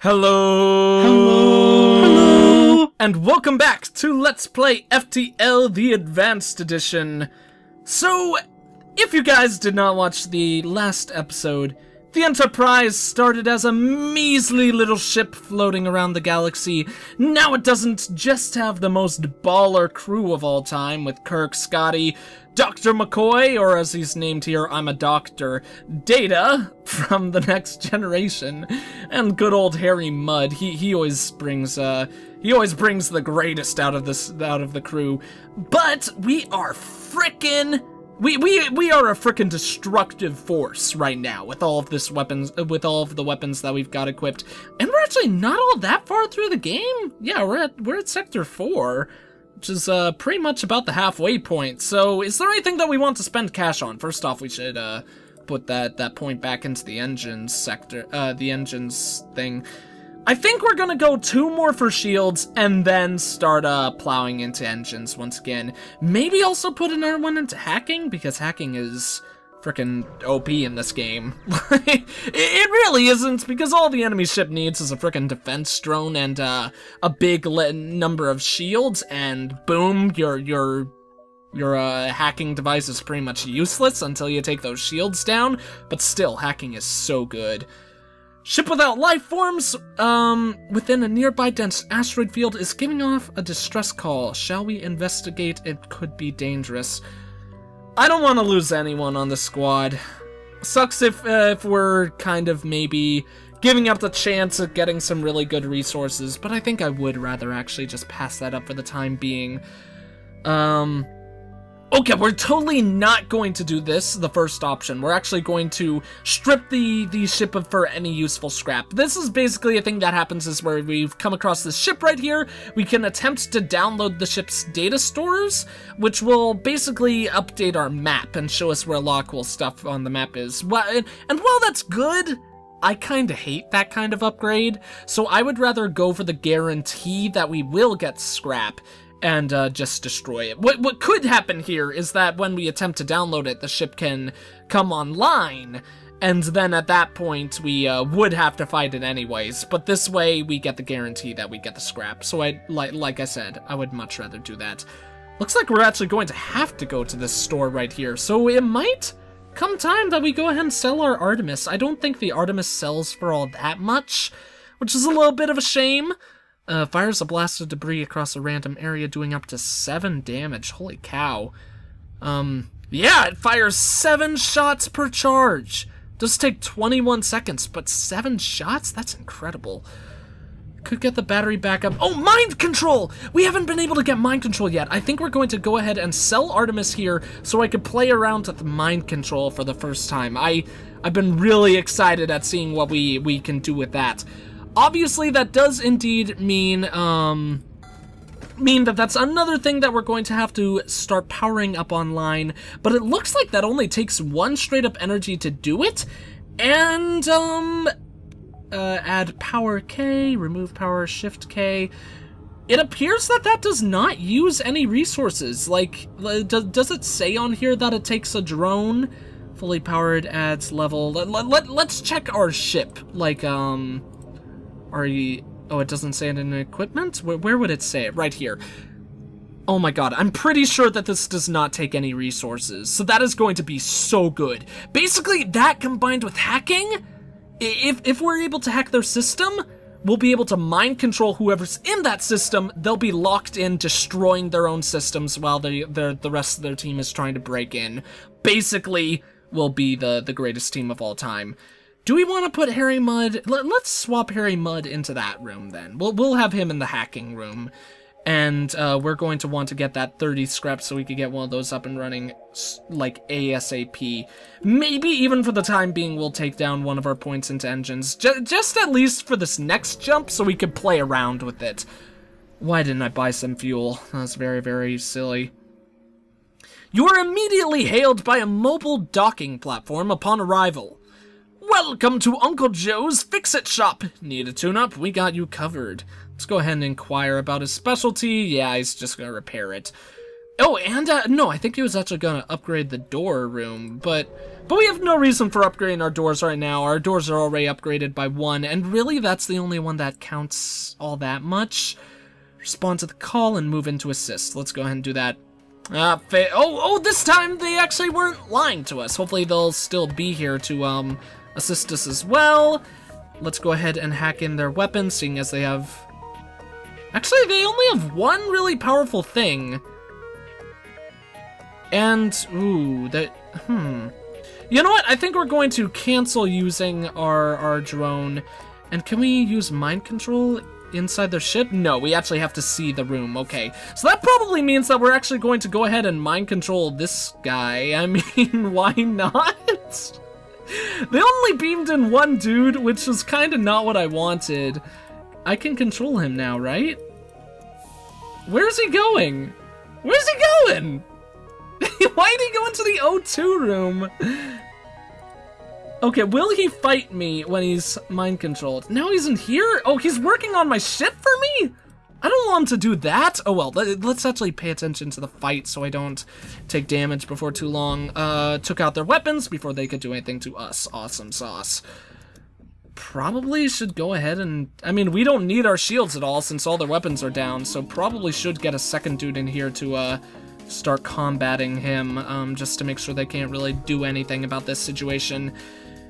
Hello! Hello! Hello! And welcome back to Let's Play FTL, the Advanced Edition. So, if you guys did not watch the last episode, the Enterprise started as a measly little ship floating around the galaxy. Now it doesn't just have the most baller crew of all time with Kirk, Scotty, Dr. McCoy, or as he's named here, I'm a doctor, Data from the Next Generation, and good old Harry Mudd. He always brings the greatest out of the crew. But we are frickin' We are a frickin' destructive force right now with all of this weapons, with all of the weapons that we've got equipped, and we're actually not all that far through the game. Yeah, we're at Sector 4, which is pretty much about the halfway point. So, is there anything that we want to spend cash on? First off, we should put that point back into the engines sector, the engines thing. I think we're gonna go 2 more for shields and then start plowing into engines once again. Maybe also put another one into hacking, because hacking is frickin' OP in this game. It really isn't, because all the enemy ship needs is a frickin' defense drone and a big number of shields, and boom, your hacking device is pretty much useless until you take those shields down. But still, hacking is so good. Ship without life forms, within a nearby dense asteroid field is giving off a distress call. Shall we investigate? It could be dangerous. I don't want to lose anyone on the squad. Sucks if we're kind of maybe giving up the chance of getting some really good resources, but I think I would rather actually just pass that up for the time being. Okay, we're totally not going to do this, the first option. We're actually going to strip the ship for any useful scrap. This is basically a thing that happens is where we've come across this ship right here. We can attempt to download the ship's data stores, which will basically update our map and show us where a lot of cool stuff on the map is. And while that's good, I kinda hate that kind of upgrade, so I would rather go for the guarantee that we will get scrap and just destroy it. What could happen here is that when we attempt to download it, the ship can come online, and then at that point we would have to fight it anyways. But this way we get the guarantee that we get the scrap. So like I said, I would much rather do that. Looks like we're actually going to have to go to this store right here. So it might come time that we go ahead and sell our Artemis. I don't think the Artemis sells for all that much, which is a little bit of a shame. Fires a blast of debris across a random area doing up to 7 damage. Holy cow. Yeah, it fires 7 shots per charge. Does take 21 seconds, but 7 shots? That's incredible. Could get the battery back up. Oh, mind control! We haven't been able to get mind control yet. I think we're going to go ahead and sell Artemis here so I could play around with mind control for the first time. I've been really excited at seeing what we can do with that. Obviously, that does indeed mean that that's another thing that we're going to have to start powering up online, but it looks like that only takes 1 straight up energy to do it, and, add power K, remove power, shift K. It appears that that does not use any resources. Like, does it say on here that it takes a drone? Fully powered adds level. Let's check our ship, like, oh, it doesn't say it in equipment? Where would it say it? Right here. Oh my god, I'm pretty sure that this does not take any resources, so that is going to be so good. Basically, that combined with hacking, if we're able to hack their system, we'll be able to mind control whoever's in that system. They'll be locked in, destroying their own systems while the rest of their team is trying to break in. Basically, we'll be the greatest team of all time. Do we want to put Harry Mudd? Let's swap Harry Mudd into that room then. We'll have him in the hacking room. And we're going to want to get that 30 scrap so we could get one of those up and running like ASAP. Maybe even for the time being we'll take down one of our points into engines. Just at least for this next jump so we could play around with it. Why didn't I buy some fuel? That's very, very silly. You are immediately hailed by a mobile docking platform upon arrival. Welcome to Uncle Joe's Fix-It Shop. Need a tune-up? We got you covered. Let's go ahead and inquire about his specialty. Yeah, he's just gonna repair it. Oh, and no, I think he was actually gonna upgrade the door room, but we have no reason for upgrading our doors right now. Our doors are already upgraded by 1, and really that's the only one that counts all that much. Respond to the call and move into assist. Let's go ahead and do that. This time they actually weren't lying to us. Hopefully they'll still be here to assist us as well. Let's go ahead and hack in their weapons, seeing as they have... Actually, they only have one really powerful thing. And, ooh, You know what? I think we're going to cancel using our drone. And can we use mind control inside their ship? No, we actually have to see the room. Okay, so that probably means that we're actually going to go ahead and mind control this guy. I mean, why not? They only beamed in one dude, which was kind of not what I wanted. I can control him now, right? Where's he going? Where's he going? Why did he go into the O2 room? Okay, will he fight me when he's mind controlled? Now he's in here? Oh, he's working on my ship for me? I don't want him to do that. Oh well, let's actually pay attention to the fight so I don't take damage before too long. Took out their weapons before they could do anything to us. Awesome sauce. Probably should go ahead and... I mean, we don't need our shields at all since all their weapons are down, so probably should get a second dude in here to start combating him, just to make sure they can't really do anything about this situation.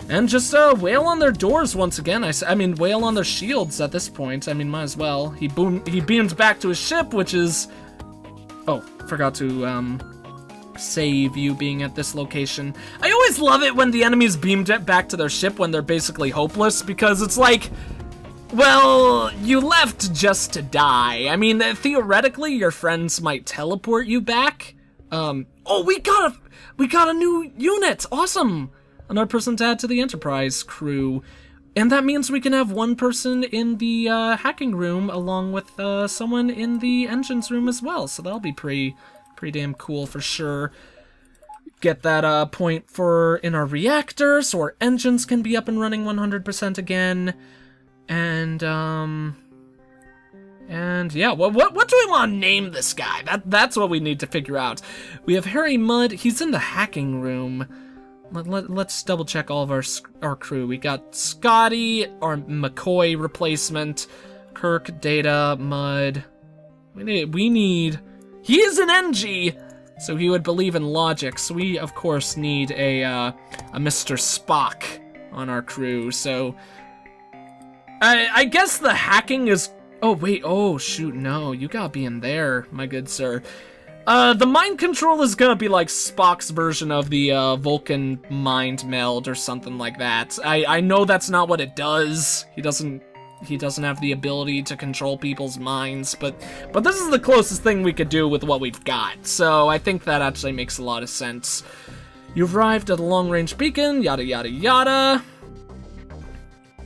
And just wail on their doors once again. I mean, wail on their shields at this point. I mean, might as well. He beamed back to his ship, which is... Oh, forgot to save you being at this location. I always love it when the enemies beamed it back to their ship when they're basically hopeless, because it's like, well, you left just to die. I mean, theoretically, your friends might teleport you back. Oh, we got a new unit. Awesome. Another person to add to the Enterprise crew. And that means we can have one person in the hacking room along with someone in the engines room as well. So that'll be pretty damn cool for sure. Get that point for in our reactor so our engines can be up and running 100% again. And yeah, what do we want to name this guy? That's what we need to figure out. We have Harry Mudd. He's in the hacking room. Let's double check all of our crew. We got Scotty, our McCoy replacement, Kirk, Data, Mudd. We need. He is an NG, so he would believe in logic. So we of course need a Mr. Spock on our crew. So I guess the hacking is. Oh wait. Oh shoot. No, you gotta be in there, my good sir. The mind control is gonna be like Spock's version of the Vulcan mind meld or something like that. I know that's not what it does. He doesn't have the ability to control people's minds, but this is the closest thing we could do with what we've got. So I think that actually makes a lot of sense. You've arrived at a long-range beacon, yada yada yada.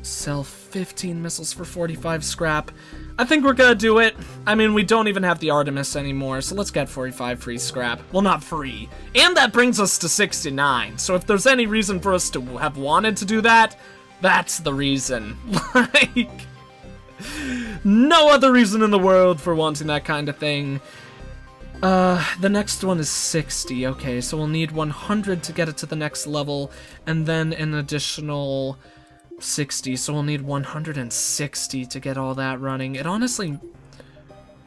Sell 15 missiles for 45 scrap. I think we're gonna do it. I mean, we don't even have the Artemis anymore, so let's get 45 free scrap. Well, not free. And that brings us to 69, so if there's any reason for us to have wanted to do that, that's the reason. Like, no other reason in the world for wanting that kind of thing. The next one is 60, okay, so we'll need 100 to get it to the next level, and then an additional 60, so we'll need 160 to get all that running. It honestly,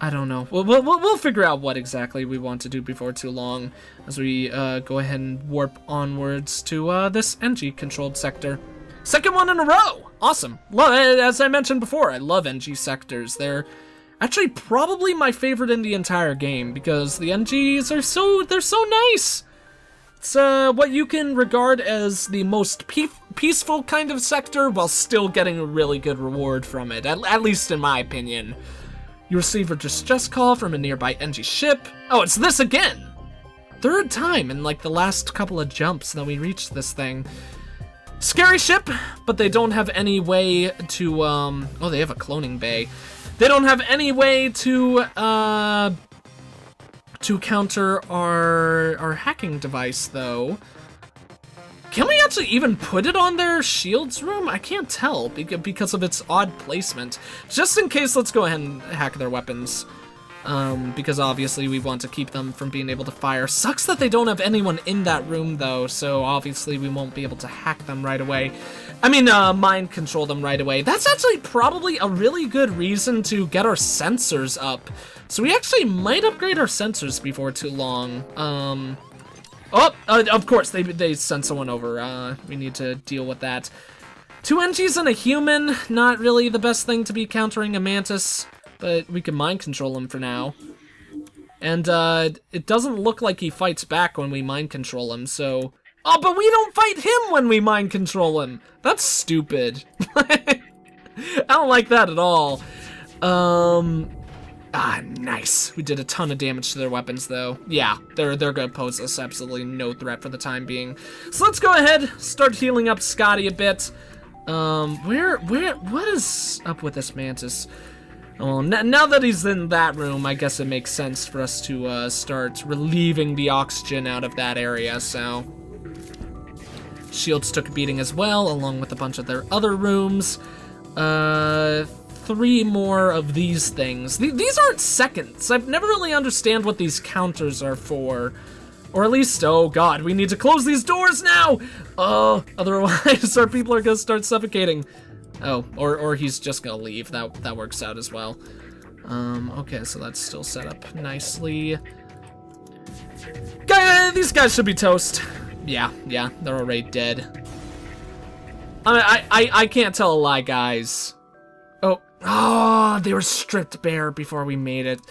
I don't know. We'll figure out what exactly we want to do before too long as we go ahead and warp onwards to this NG-controlled sector. Second one in a row! Awesome. As I mentioned before, I love NG sectors. They're actually probably my favorite in the entire game because the NGs are they're so nice. It's what you can regard as the most peaceful kind of sector while still getting a really good reward from it, at least in my opinion. You receive a distress call from a nearby NG ship. Oh, it's this again! Third time in like the last couple of jumps that we reached this thing. Scary ship, but they don't have any way to, oh, they have a cloning bay. They don't have any way to counter our hacking device, though. Can we actually even put it on their shields room? I can't tell because of its odd placement. Just in case, let's go ahead and hack their weapons. because obviously we want to keep them from being able to fire. Sucks that they don't have anyone in that room, though, so obviously we won't be able to hack them right away. I mean, mind control them right away. That's actually probably a really good reason to get our sensors up. So we actually might upgrade our sensors before too long. Of course, they sent someone over. We need to deal with that. 2 NGs and a human, not really the best thing to be countering a mantis, but we can mind control him for now. And it doesn't look like he fights back when we mind control him, so... Oh, but we don't fight him when we mind control him! That's stupid. I don't like that at all. Nice. We did a ton of damage to their weapons, though. Yeah, they're gonna pose us absolutely no threat for the time being. So let's go ahead, start healing up Scotty a bit. What is up with this mantis? Oh, now that he's in that room, I guess it makes sense for us to start relieving the oxygen out of that area, so... Shields took a beating as well, along with a bunch of their other rooms. 3 more of these things. These aren't seconds. I've never really understand what these counters are for. Or at least, oh god, we need to close these doors now! Oh, otherwise our people are gonna start suffocating. Oh, or he's just gonna leave. That works out as well. Okay, so that's still set up nicely. These guys should be toast. Yeah, they're already dead. I can't tell a lie, guys. Oh, they were stripped bare before we made it.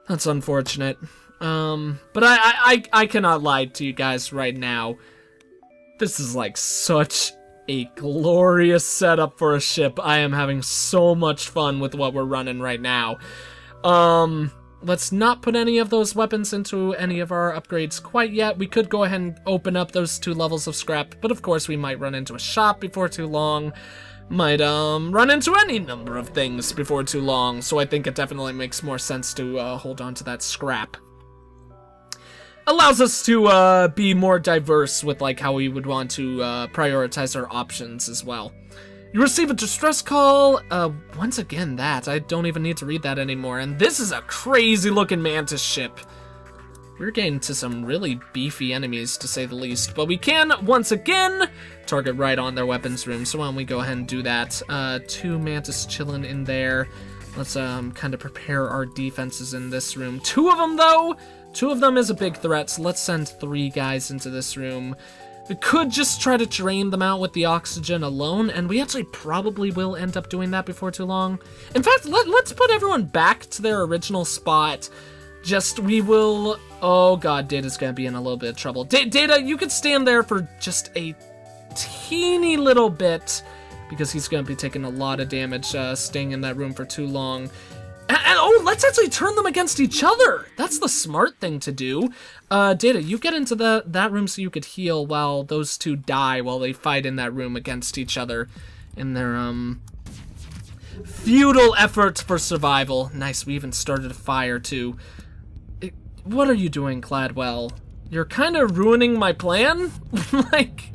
That's unfortunate. But I cannot lie to you guys right now. This is like such a glorious setup for a ship. I am having so much fun with what we're running right now. Let's not put any of those weapons into any of our upgrades quite yet. We could go ahead and open up those 2 levels of scrap, but of course we might run into a shop before too long. Might run into any number of things before too long, so I think it definitely makes more sense to hold on to that scrap. Allows us to be more diverse with like how we would want to prioritize our options as well. You receive a distress call. Once again, that. I don't even need to read that anymore. And this is a crazy looking mantis ship. We're getting to some really beefy enemies, to say the least. But we can, once again, target right on their weapons room. So why don't we go ahead and do that. 2 mantis chilling in there. Let's kind of prepare our defenses in this room. 2 of them, though. 2 of them is a big threat, so let's send 3 guys into this room. We could just try to drain them out with the oxygen alone, and we actually probably will end up doing that before too long. In fact, let's put everyone back to their original spot. We will... Oh god, Data's gonna be in a little bit of trouble. Data, you could stand there for just a teeny little bit, because he's gonna be taking a lot of damage staying in that room for too long. And oh, let's actually turn them against each other. That's the smart thing to do. Data, you get into that room so you could heal while those 2 die while they fight in that room against each other in their, futile effort for survival. Nice, we even started a fire, too. What are you doing, Cladwell? You're kind of ruining my plan? Like...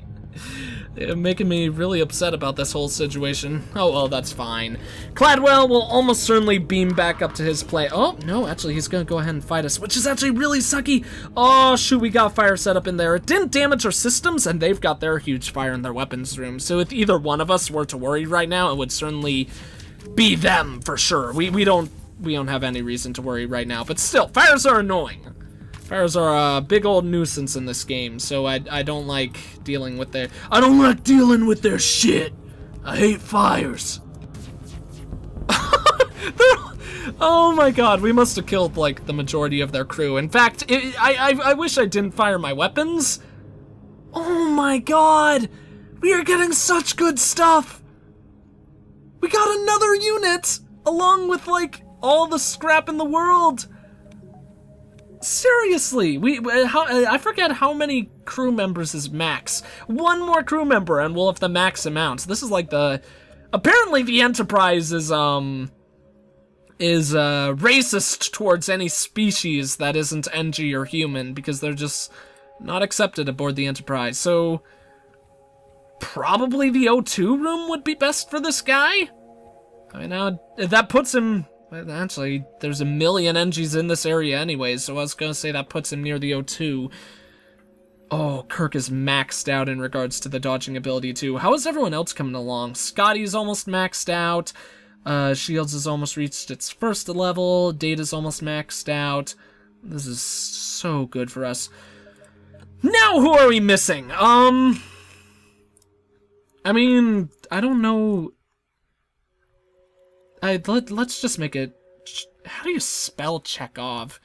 making me really upset about this whole situation. Oh, well, that's fine. Cladwell will almost certainly beam back up to his play. Oh, no, actually, he's gonna go ahead and fight us, which is actually really sucky. Oh, shoot, we got fire set up in there. It didn't damage our systems, and they've got their huge fire in their weapons room. So if either one of us were to worry right now, it would certainly be them, for sure. We don't have any reason to worry right now, but still, fires are annoying. Fires are a big old nuisance in this game, so I don't like dealing with their... I don't like dealing with their shit. I hate fires. Oh my god, we must have killed, like, the majority of their crew. In fact, I wish I didn't fire my weapons. Oh my god! We are getting such good stuff! We got another unit! Along with, like, all the scrap in the world! Seriously, I forget how many crew members is max. 1 more crew member and we'll have the max amount. This is like apparently the Enterprise is racist towards any species that isn't NG or human because they're just not accepted aboard the Enterprise. So probably the O2 room would be best for this guy. I mean, that puts him But actually, there's a million NGs in this area anyways, so I was gonna say that puts him near the O2. Oh, Kirk is maxed out in regards to the dodging ability too. How is everyone else coming along? Scotty's almost maxed out. Shields has almost reached its first level. Data's almost maxed out. This is so good for us. Now, who are we missing? I mean, I don't know. Let's just make it... How do you spell Chekhov?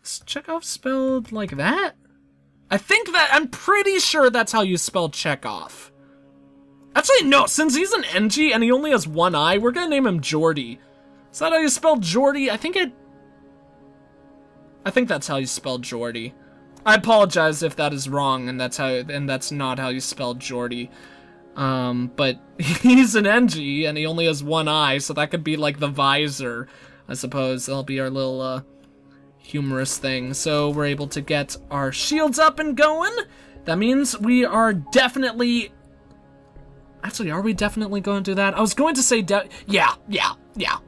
Is Chekhov spelled like that? I'm pretty sure that's how you spell Chekhov. Actually, no, since he's an NG and he only has one eye, we're gonna name him Jordy. Is that how you spell Jordy? I think that's how you spell Jordy. I apologize if that is wrong and that's not how you spell Jordy. But he's an NG and he only has one eye, so that could be like the visor, I suppose. That'll be our little humorous thing. So we're able to get our shields up and going. That means we are definitely... Actually, are we definitely going to do that? I was going to say, yeah.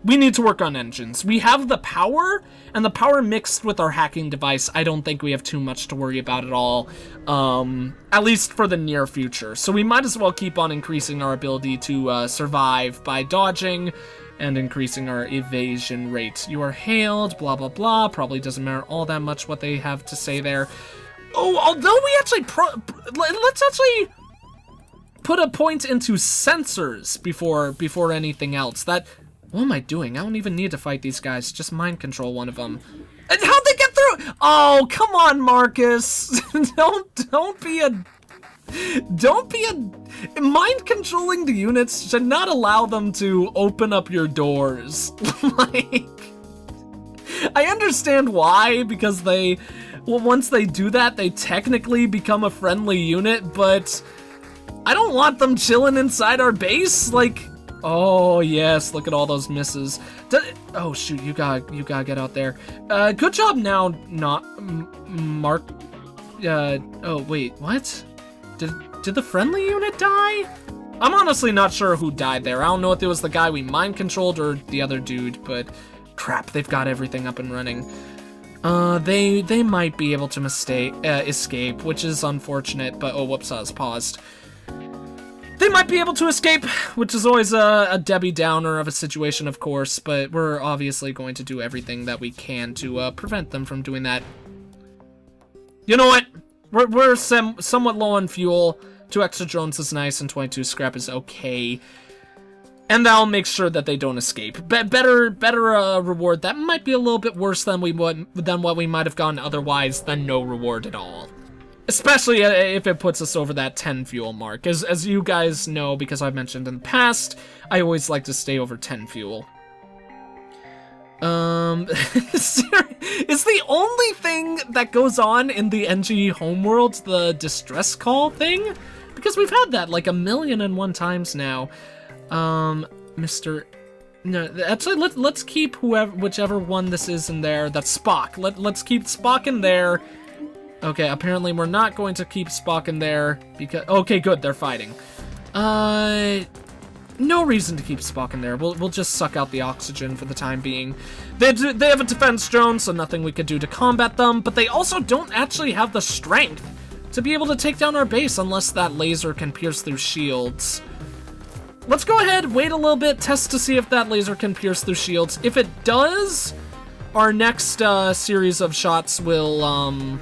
We need to work on engines. We have the power, and the power mixed with our hacking device, I don't think we have too much to worry about at all, at least for the near future. So we might as well keep on increasing our ability to survive by dodging and increasing our evasion rate. You are hailed, blah, blah, blah. Probably doesn't matter all that much what they have to say there. Oh, although we actually, let's actually put a point into sensors before anything else. What am I doing? I don't even need to fight these guys. Just mind control one of them. And how'd they get through? Oh, come on, Marcus. Don't be a mind controlling the units should not allow them to open up your doors. Like, I understand why, because once they do that, they technically become a friendly unit, but I don't want them chilling inside our base. Like, oh yes, look at all those misses. Oh shoot, you gotta get out there. Good job now, not Mark. Oh wait, what? Did the friendly unit die? I'm honestly not sure who died there. I don't know if it was the guy we mind controlled or the other dude, but crap, they've got everything up and running. They might be able to escape, which is unfortunate. But oh, whoops, I was paused. They might be able to escape, which is always a Debbie Downer of a situation, of course, but we're obviously going to do everything that we can to prevent them from doing that. You know what? We're somewhat low on fuel. 2 extra drones is nice, and 22 scrap is okay. And that'll make sure that they don't escape. Better reward. That might be a little bit worse than what we might have gotten otherwise, than no reward at all. Especially if it puts us over that 10 fuel mark. As you guys know, because I've mentioned in the past, I always like to stay over 10 fuel. Is the only thing that goes on in the NG homeworld the distress call thing? Because we've had that like 1,000,001 times now. Mr. No, actually, let's keep whichever one this is in there. That's Spock. Let's keep Spock in there. Okay, apparently we're not going to keep Spock in there because... Okay, good, they're fighting. No reason to keep Spock in there. We'll just suck out the oxygen for the time being. They have a defense drone, so nothing we could do to combat them, but they also don't actually have the strength to be able to take down our base unless that laser can pierce through shields. Let's go ahead, wait a little bit, test to see if that laser can pierce through shields. If it does, our next series of shots will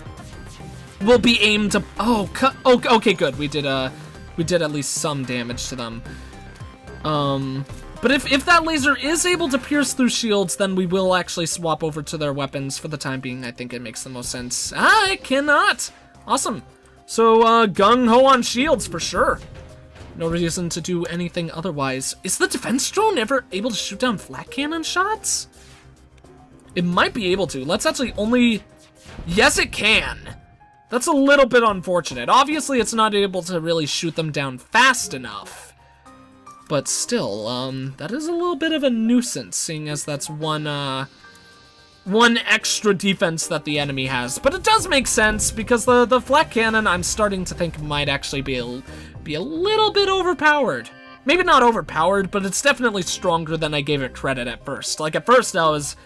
be aimed to... Oh, okay, good. We did at least some damage to them. But if that laser is able to pierce through shields, then we will actually swap over to their weapons. For the time being, I think it makes the most sense. I cannot! Awesome. So, gung-ho on shields, for sure. No reason to do anything otherwise. Is the defense drone ever able to shoot down flat cannon shots? It might be able to. Let's actually only... Yes, it can! That's a little bit unfortunate. Obviously, it's not able to really shoot them down fast enough. But still, that is a little bit of a nuisance, seeing as that's one extra defense that the enemy has. But it does make sense, because the flat cannon, I'm starting to think, might actually be a little bit overpowered. maybe not overpowered, but it's definitely stronger than I gave it credit at first. Like, at first I was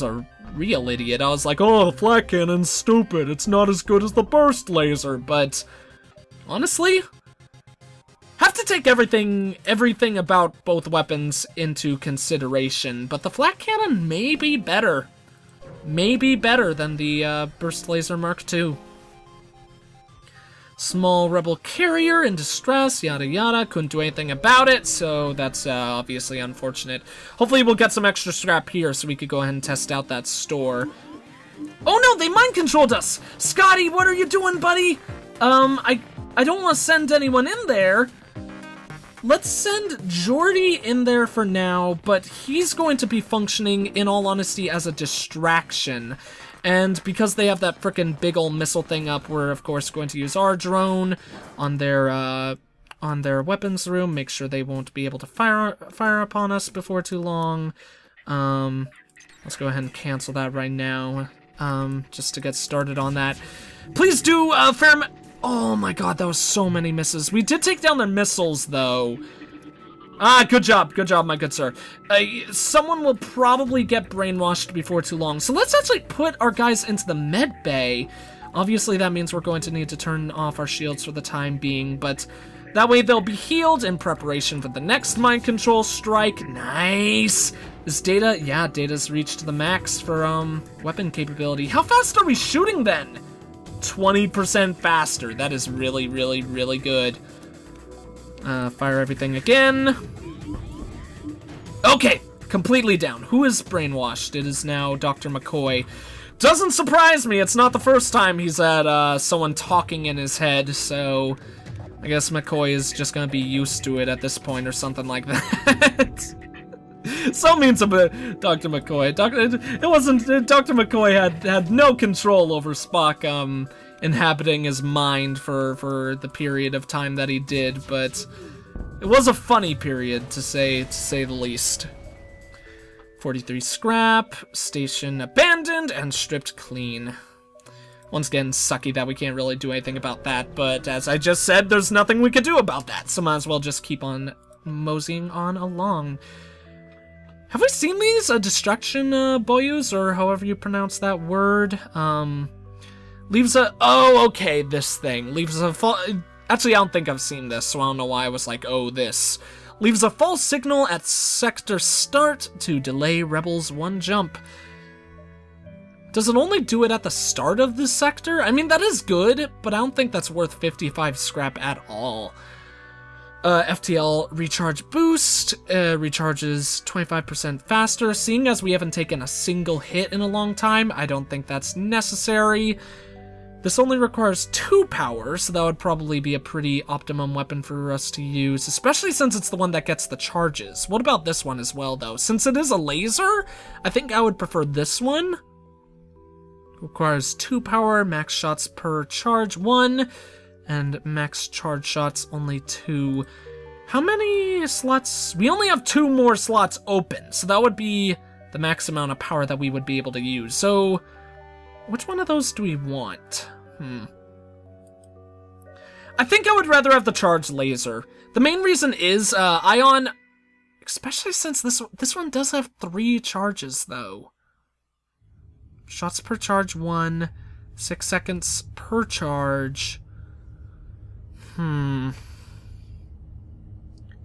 a real idiot. I was like, oh, the flak cannon's stupid. It's not as good as the burst laser. But honestly, have to take everything about both weapons into consideration. But the flak cannon may be better. Maybe better than the burst laser Mark II. Small rebel carrier in distress, yada yada. Couldn't do anything about it, so that's obviously unfortunate. Hopefully we'll get some extra scrap here so we could go ahead and test out that store. Oh no, they mind controlled us! Scotty, what are you doing, buddy? I don't want to send anyone in there. Let's send Jordy in there for now, but he's going to be functioning, in all honesty, as a distraction. And because they have that frickin' big ol' missile thing up, we're of course going to use our drone on their weapons room. Make sure they won't be able to fire upon us before too long. Let's go ahead and cancel that right now, just to get started on that. Please do oh my god, that was so many misses. We did take down their missiles though. Ah, good job, my good sir. Someone will probably get brainwashed before too long, so let's actually put our guys into the med bay. Obviously, that means we're going to need to turn off our shields for the time being, but that way they'll be healed in preparation for the next mind control strike. Nice! Is Data? Yeah, Data's reached the max for, weapon capability. How fast are we shooting then? 20% faster. That is really, really, really good. Fire everything again. Okay, completely down. Who is brainwashed? It is now Dr. McCoy. Doesn't surprise me, it's not the first time he's had someone talking in his head, so I guess McCoy is just gonna be used to it at this point or something like that. So mean to Dr. McCoy. Dr. McCoy had no control over Spock inhabiting his mind for the period of time that he did, but it was a funny period to say the least. 43 scrap, station abandoned, and stripped clean. Once again, sucky that we can't really do anything about that, but as I just said, there's nothing we could do about that, so might as well just keep on moseying on along. Have we seen these? Destruction boyus, or however you pronounce that word. Leaves a... Oh, okay, this thing. Leaves a... Actually, I don't think I've seen this, so I don't know why I was like, oh, this. Leaves a false signal at sector start to delay rebels one jump. Does it only do it at the start of this sector? I mean, that is good, but I don't think that's worth 55 scrap at all. FTL recharge boost, recharges 25% faster. Seeing as we haven't taken a single hit in a long time, I don't think that's necessary. This only requires 2 power, so that would probably be a pretty optimum weapon for us to use, especially since it's the one that gets the charges. What about this one as well, though? Since it is a laser, I think I would prefer this one. Requires 2 power, max shots per charge 1. And max charge shots only 2. How many slots? We only have 2 more slots open, so that would be the max amount of power that we would be able to use. So, which one of those do we want? I think I would rather have the charged laser. The main reason is, Ion, especially since this one does have 3 charges, though. Shots per charge 1, 6 seconds per charge.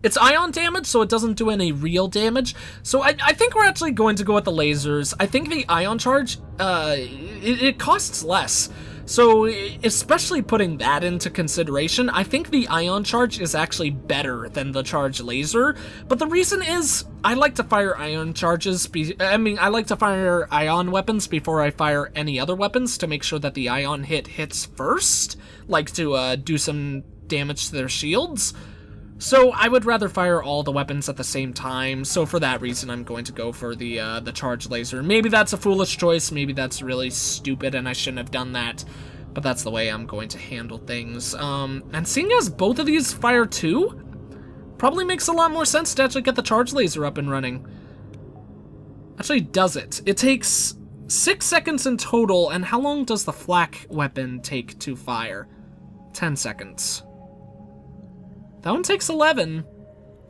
It's ion damage, so it doesn't do any real damage. So I think we're actually going to go with the lasers. I think the ion charge, it costs less. So especially putting that into consideration, I think the ion charge is actually better than the charge laser. But the reason is, I like to fire ion charges, I like to fire ion weapons before I fire any other weapons to make sure that the ion hits first. Like to do some damage to their shields. So I would rather fire all the weapons at the same time, so for that reason I'm going to go for the charge laser. Maybe that's a foolish choice, maybe that's really stupid and I shouldn't have done that, but that's the way I'm going to handle things. And seeing as both of these fire 2, probably makes a lot more sense to actually get the charge laser up and running. Actually does it. It takes 6 seconds in total, and how long does the flak weapon take to fire? 10 seconds. That one takes 11.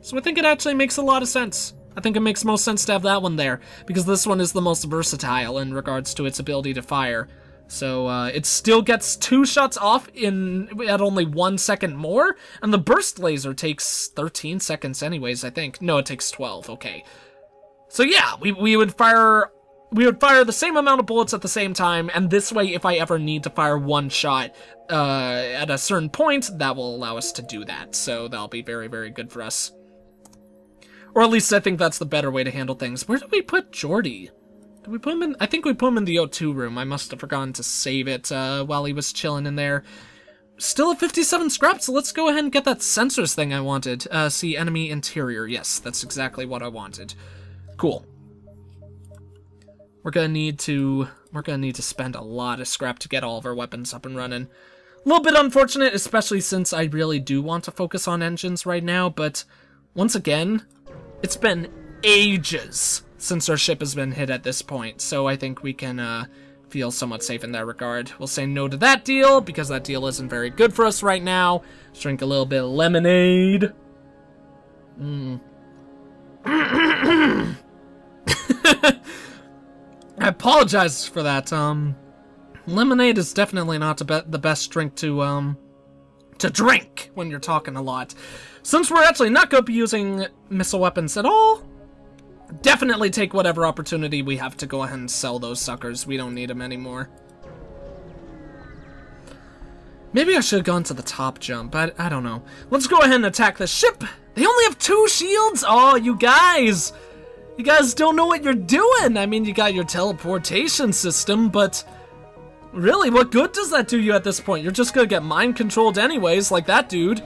So I think it actually makes a lot of sense. I think it makes most sense to have that one there, because this one is the most versatile in regards to its ability to fire. So it still gets 2 shots off at only 1 second more, and the burst laser takes 13 seconds anyways, I think. No, it takes 12, okay. So yeah, we would fire the same amount of bullets at the same time, and this way, if I ever need to fire 1 shot at a certain point, that will allow us to do that. So that'll be very, very good for us. Or at least I think that's the better way to handle things. Where did we put Jordy? Did we put him in? I think we put him in the O2 room. I must have forgotten to save it while he was chilling in there. Still at 57 scraps, so let's go ahead and get that sensors thing I wanted. See, enemy interior. Yes, that's exactly what I wanted. Cool. We're gonna need to spend a lot of scrap to get all of our weapons up and running. A little bit unfortunate, especially since I really do want to focus on engines right now, but once again, it's been ages since our ship has been hit at this point, so I think we can feel somewhat safe in that regard. We'll say no to that deal, because that deal isn't very good for us right now. Let's drink a little bit of lemonade. I apologize for that. Lemonade is definitely not the best drink to drink when you're talking a lot. Since we're actually not going to be using missile weapons at all, definitely take whatever opportunity we have to go ahead and sell those suckers. We don't need them anymore. Maybe I should have gone to the top jump. I don't know. Let's go ahead and attack the ship. They only have 2 shields. Oh, you guys don't know what you're doing. I mean, you got your teleportation system, but really, what good does that do you at this point? You're just gonna get mind controlled anyways, like that dude.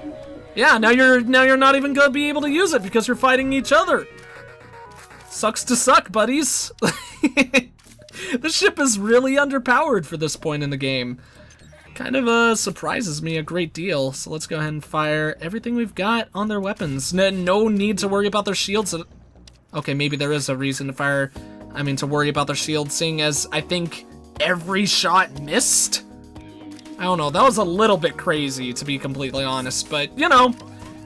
Yeah, now you're not even gonna be able to use it because you're fighting each other. Sucks to suck, buddies. The ship is really underpowered for this point in the game. Kind of surprises me a great deal. So let's go ahead and fire everything we've got on their weapons. No need to worry about their shields. Okay, maybe there is a reason to worry about their shields, seeing as I think every shot missed? I don't know, that was a little bit crazy, to be completely honest, but, you know,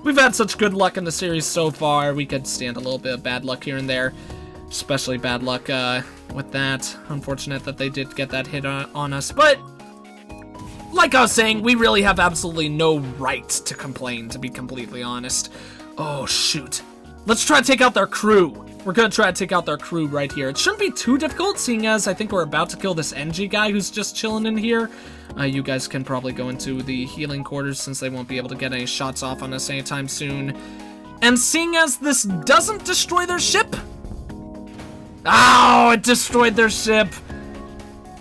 we've had such good luck in the series so far, we could stand a little bit of bad luck here and there, especially bad luck with that. Unfortunate that they did get that hit on us, but like I was saying, we really have absolutely no right to complain, to be completely honest. Oh, shoot. Let's try to take out their crew. We're gonna try to take out their crew right here. It shouldn't be too difficult, seeing as I think we're about to kill this NG guy who's just chilling in here. You guys can probably go into the healing quarters since they won't be able to get any shots off on us anytime soon. And seeing as this doesn't destroy their ship... Oh, it destroyed their ship!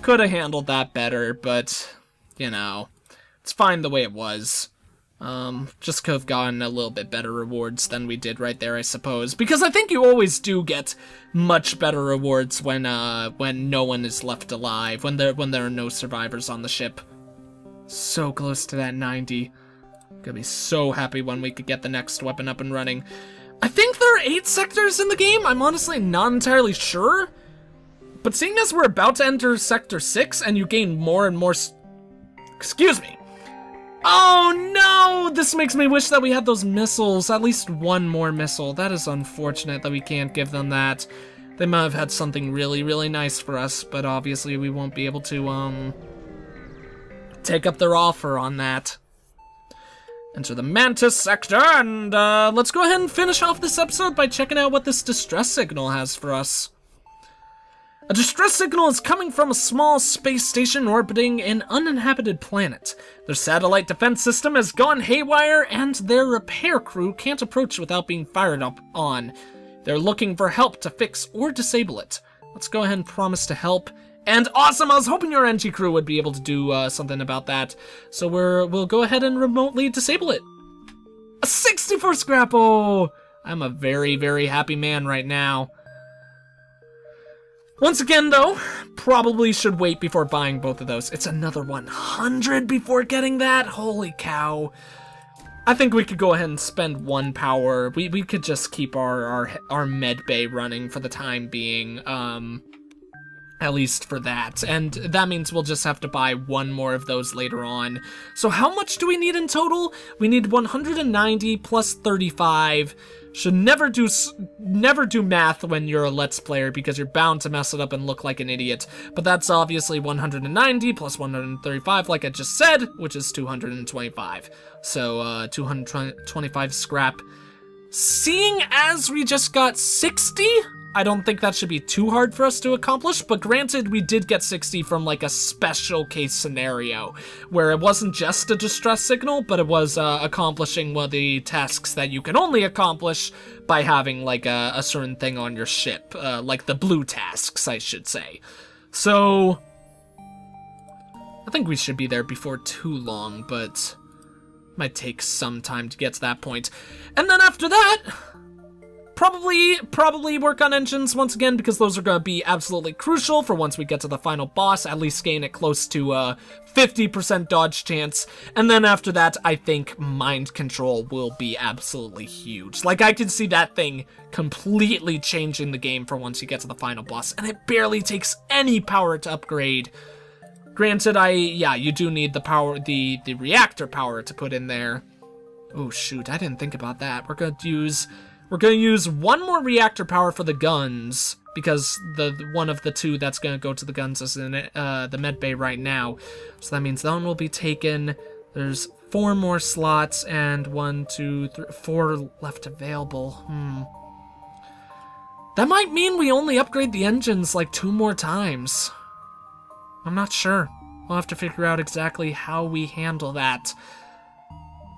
Could have handled that better, but, you know, it's fine the way it was. Just could have gotten a little bit better rewards than we did right there, I suppose. Because I think you always do get much better rewards when no one is left alive, when there are no survivors on the ship. So close to that 90. Gonna be so happy when we could get the next weapon up and running. I think there are 8 sectors in the game, I'm honestly not entirely sure. But seeing as we're about to enter Sector 6 and you gain more and more... Excuse me. Oh no! This makes me wish that we had those missiles. At least one more missile. That is unfortunate that we can't give them that. They might have had something really, really nice for us, but obviously we won't be able to, take up their offer on that. Enter the Mantis sector, and, let's go ahead and finish off this episode by checking out what this distress signal has for us. A distress signal is coming from a small space station orbiting an uninhabited planet. Their satellite defense system has gone haywire, and their repair crew can't approach without being fired up on. They're looking for help to fix or disable it. Let's go ahead and promise to help. And awesome! I was hoping your NG crew would be able to do something about that. So we'll go ahead and remotely disable it. A 64 scrapple! I'm a very, very happy man right now. Once again, though, probably should wait before buying both of those. It's another 100 before getting that? Holy cow. I think we could go ahead and spend 1 power. We could just keep our med bay running for the time being. At least for that. And that means we'll just have to buy one more of those later on. So how much do we need in total? We need 190 plus 35. Should never do math when you're a Let's Player because you're bound to mess it up and look like an idiot. But that's obviously 190 plus 135, like I just said, which is 225. So 225 scrap. Seeing as we just got 60, I don't think that should be too hard for us to accomplish, but granted, we did get 60 from like a special case scenario, where it wasn't just a distress signal, but it was accomplishing one of the tasks that you can only accomplish by having like a certain thing on your ship, like the blue tasks, I should say. So, I think we should be there before too long, but might take some time to get to that point. And then after that, probably work on engines once again, because those are going to be absolutely crucial for once we get to the final boss, at least gain it close to 50% dodge chance. And then after that, I think mind control will be absolutely huge. Like, I can see that thing completely changing the game for once you get to the final boss, and it barely takes any power to upgrade. Granted, yeah, you do need the power, the reactor power to put in there. Oh shoot, I didn't think about that. We're going to use one more reactor power for the guns, because the one of the two that's going to go to the guns is in the med bay right now. So that means that one will be taken. There's 4 more slots and 1, 2, 3, 4 left available. That might mean we only upgrade the engines like 2 more times. I'm not sure. We'll have to figure out exactly how we handle that.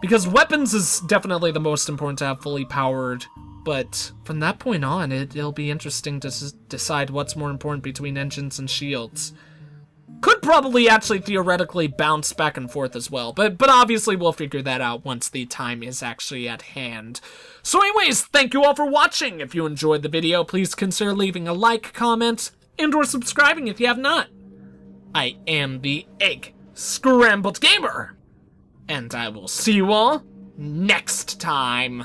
Because weapons is definitely the most important to have fully powered, but from that point on, it'll be interesting to decide what's more important between engines and shields. Could probably actually theoretically bounce back and forth as well, but obviously we'll figure that out once the time is actually at hand. So anyways, thank you all for watching. If you enjoyed the video, please consider leaving a like, comment, and or subscribing if you have not. I am the EggScrambledGamer, and I will see you all next time.